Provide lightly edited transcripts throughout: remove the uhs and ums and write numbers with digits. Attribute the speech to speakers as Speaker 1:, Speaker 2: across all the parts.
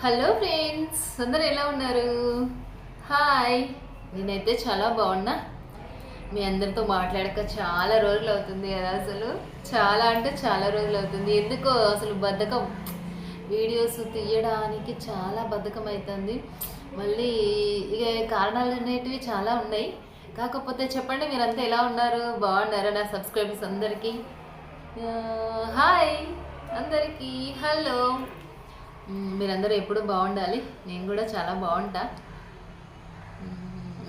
Speaker 1: Hello friends, అందరు ఎలా ఉన్నారు? హాయ్, నేనైతే చాలా బాగున్నా. మీ అందరితో మాట్లాడక చాలా రోజులు అవుతుంది కదా. అసలు చాలా అంటే చాలా రోజులు అవుతుంది. ఎందుకో అసలు బద్ధకం, వీడియోస్ తీయడానికి చాలా బద్ధకం అవుతుంది. మళ్ళీ ఇక కారణాలు అనేటివి చాలా ఉన్నాయి. కాకపోతే చెప్పండి, మీరంతా ఎలా ఉన్నారు? బాగున్నారా? నా సబ్స్క్రైబర్స్ అందరికీ హాయ్, అందరికీ హలో. మీరందరూ ఎప్పుడు బాగుండాలి. నేను కూడా చాలా బాగుంటా.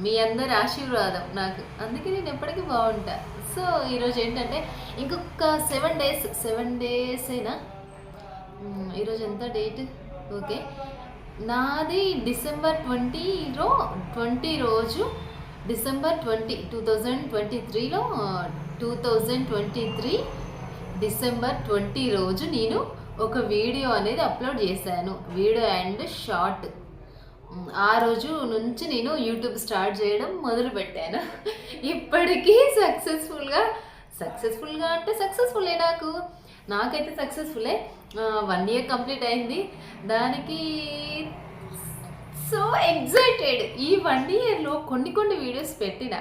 Speaker 1: మీ అందరి ఆశీర్వాదం నాకు, అందుకే నేను ఎప్పటికీ బాగుంటా. సో ఈరోజు ఏంటంటే ఇంకొక 7 డేస్ అయినా. ఈరోజు ఎంత డేట్? ఓకే, నాది డిసెంబర్ 20 రోజు, డిసెంబర్ 2023లో 2023 డిసెంబర్ 20 రోజు నేను ఒక వీడియో అనేది అప్లోడ్ చేశాను. Video and short. ఆ రోజు నుంచి నేను యూట్యూబ్ స్టార్ట్ చేయడం మొదలుపెట్టాను. ఇప్పటికీ సక్సెస్ఫుల్గా అంటే సక్సెస్ఫుల్లే. నాకైతే సక్సెస్ఫుల్లే. 1 year కంప్లీట్ అయింది. దానికి సో ఎగ్జైటెడ్. ఈ 1 yearలో కొన్ని వీడియోస్ పెట్టిన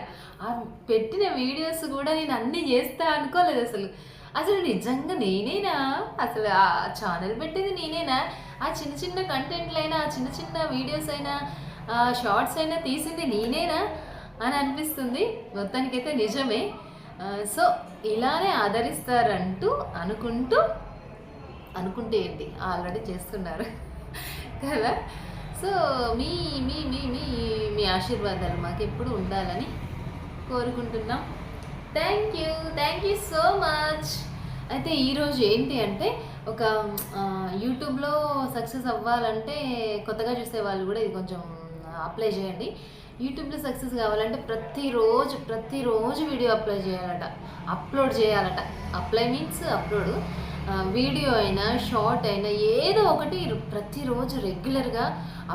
Speaker 1: వీడియోస్ కూడా నేను అన్నీ చేస్తా అనుకోలేదు. అసలు నిజంగా నేనేనా? అసలు ఆ ఛానల్ పెట్టింది నేనేనా? ఆ చిన్న కంటెంట్లు అయినా, ఆ చిన్న వీడియోస్ అయినా, షార్ట్స్ అయినా తీసింది నేనేనా అని అనిపిస్తుంది. మొత్తానికైతే నిజమే. సో ఇలానే ఆదరిస్తారంటూ అనుకుంటే ఏంటి, ఆల్రెడీ చేస్తున్నారు కదా. సో మీ మీ మీ మీ మీ ఆశీర్వాదాలు మాకు ఎప్పుడు ఉండాలని కోరుకుంటున్నాం. Thank you so much. అయితే ఈరోజు ఏంటి అంటే, ఒక యూట్యూబ్లో సక్సెస్ అవ్వాలంటే కొత్తగా చూసే వాళ్ళు కూడా ఇది కొంచెం అప్లై చేయండి. యూట్యూబ్లో సక్సెస్ కావాలంటే ప్రతిరోజు వీడియో అప్లోడ్ చేయాలట. Apply means upload. వీడియో అయినా షార్ట్ అయినా ఏదో ఒకటి ప్రతిరోజు రెగ్యులర్గా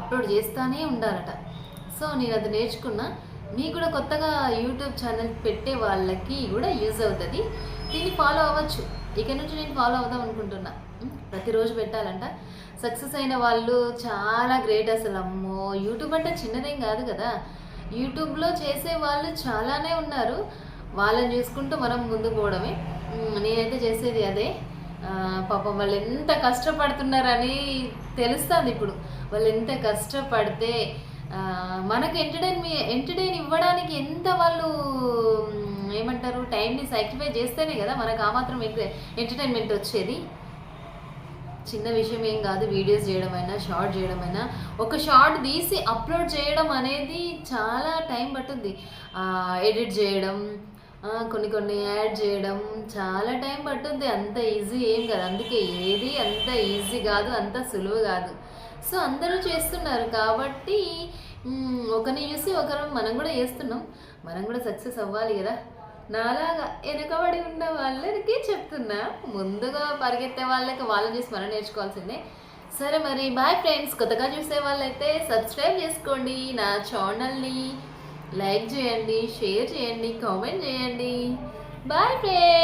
Speaker 1: అప్లోడ్ చేస్తూనే ఉండాలట. సో నేను అది నేర్చుకున్నా. మీకు కూడా కొత్తగా యూట్యూబ్ ఛానల్ పెట్టే వాళ్ళకి కూడా యూజ్ అవుతుంది. దీన్ని ఫాలో అవ్వచ్చు. ఇక నుంచి నేను ఫాలో అవుదాం అనుకుంటున్నా. ప్రతిరోజు పెట్టాలంట. సక్సెస్ అయిన వాళ్ళు చాలా గ్రేట్. అసలు అమ్మో, యూట్యూబ్ అంటే చిన్నదేం కాదు కదా. యూట్యూబ్లో చేసే వాళ్ళు చాలానే ఉన్నారు. వాళ్ళని చూసుకుంటూ మనం ముందుకు పోవడమే. నేనైతే చేసేది అదే. పాపం వాళ్ళు ఎంత కష్టపడుతున్నారని తెలుస్తుంది ఇప్పుడు. వాళ్ళు ఎంత కష్టపడితే మనకు ఎంటర్టైన్ ఇవ్వడానికి ఎంత వాళ్ళు ఏమంటారు, టైంని సాక్రిఫై చేస్తేనే కదా మనకు ఆ మాత్రం ఎంటర్టైన్మెంట్ వచ్చేది. చిన్న విషయం ఏం కాదు. వీడియోస్ చేయడమైనా, షార్ట్ చేయడమైనా, ఒక షార్ట్ తీసి అప్లోడ్ చేయడం అనేది చాలా టైం పట్టుద్ది. ఎడిట్ చేయడం, కొన్ని యాడ్ చేయడం చాలా టైం పట్టుద్ది. అంత ఈజీ ఏం కాదు. అందుకే ఏది అంత ఈజీ కాదు, అంత సులువు కాదు. సో అందరూ చేస్తున్నారు కాబట్టి ఒకరిని చూసి మనం కూడా చేస్తున్నాం. మనం కూడా సక్సెస్ అవ్వాలి కదా. నాలాగా వెనకబడి ఉన్న వాళ్ళకి చెప్తున్నా, ముందుగా పరిగెత్తే వాళ్ళని చూసి మనం నేర్చుకోవాల్సిందే. సరే మరి, బాయ్ ఫ్రెండ్స్. కొత్తగా చూసే వాళ్ళైతే సబ్స్క్రైబ్ చేసుకోండి. నా ఛానల్ని లైక్ చేయండి, షేర్ చేయండి, కామెంట్ చేయండి. Bye friends.